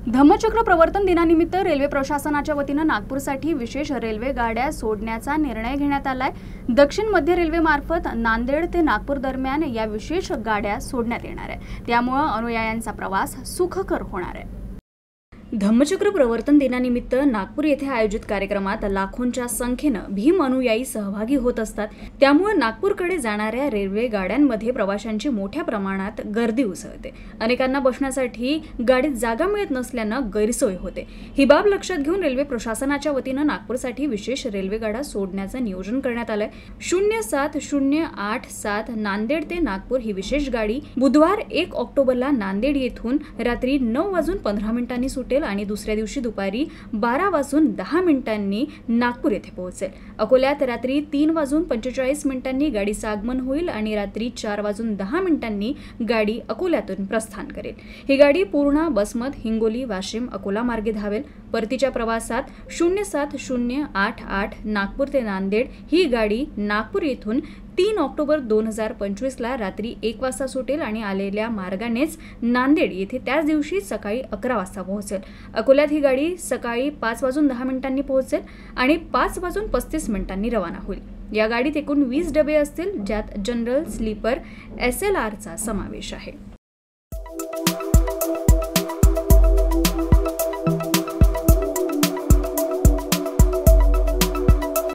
धम्मचक्र प्रवर्तन दिनानिमित्त रेल्वे प्रशासनाच्या वतीनं नागपूरसाठी विशेष रेल्वे गाड्या सोडण्याचा निर्णय घेण्यात आलाय। दक्षिण मध्य रेल्वेमार्फत नांदेड ते नागपूर दरम्यान या विशेष गाड्या सोडण्यात येणार आहे। त्यामुळे अनुयायांचा प्रवास सुखकर होणार आहे। धम्मचक्र प्रवर्तन दिनानिमित्त नागपूर येथे आयोजित कार्यक्रमात लाखोंच्या संख्येनं भीम अनुयायी सहभागी होत असतात। त्यामुळे नागपूरकडे जाणाऱ्या रेल्वे गाड्यांमध्ये प्रवाशांची मोठ्या प्रमाणात गर्दी उसळते। अनेकांना बसण्यासाठी गाडीत जागा मिळत नसल्यानं गैरसोय होते। ही बाब लक्षात घेऊन रेल्वे प्रशासनाच्या वतीनं नागपूरसाठी विशेष रेल्वे गाड्या सोडण्याचं नियोजन करण्यात आलंय। 07087 नांदेड ते नागपूर ही विशेष गाडी बुधवार 1 ऑक्टोबरला नांदेड येथून रात्री 9:15 सुटेल आणि दुसऱ्या दिवशी दुपारी 12:10 नागपूर येथे पोहोचेल। अकोल्यात रात्री 3:45 गाडीचं आगमन होईल आणि रात्री 4:10 गाडी अकोल्यातून प्रस्थान करेल। ही गाडी पूर्ण बसमत हिंगोली वाशिम अकोला मार्गे धावेल। परतीच्या प्रवासात 07088 नागपूर ते नांदेड ही गाडी नागपूर येथून 3 ऑक्टोबर 2025 ला रात्री 1 वाजता सुटेल आणि आलेल्या मार्गानेच नांदेड येथे त्याच दिवशी सकाळी 11 वाजता पोहोचेल। अकोल्यात ही गाडी सकाळी 5:10 पोहोचेल आणि 5:35 रवाना होईल। या गाडीत एकूण 20 डबे असतील, ज्यात जनरल, स्लीपर, SLR चा समावेश आहे।